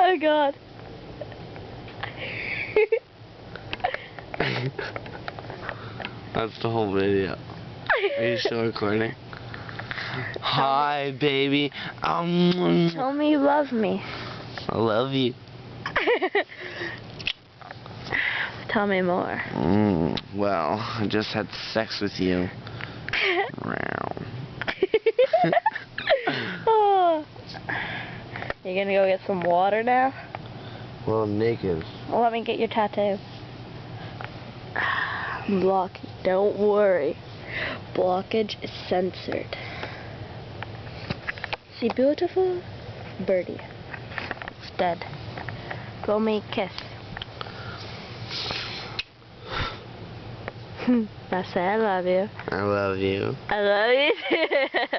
Oh God. That's the whole video. Are you still recording? Hi, baby. Tell me you love me. I love you. Tell me more. Well, I just had sex with you. Oh. You gonna go get some water now? Well, I'm naked. Well, let me get your tattoo. Block. Don't worry. Blockage is censored. See, beautiful birdie. It's dead. Blow me a kiss. I say I love you. I love you. I love you too.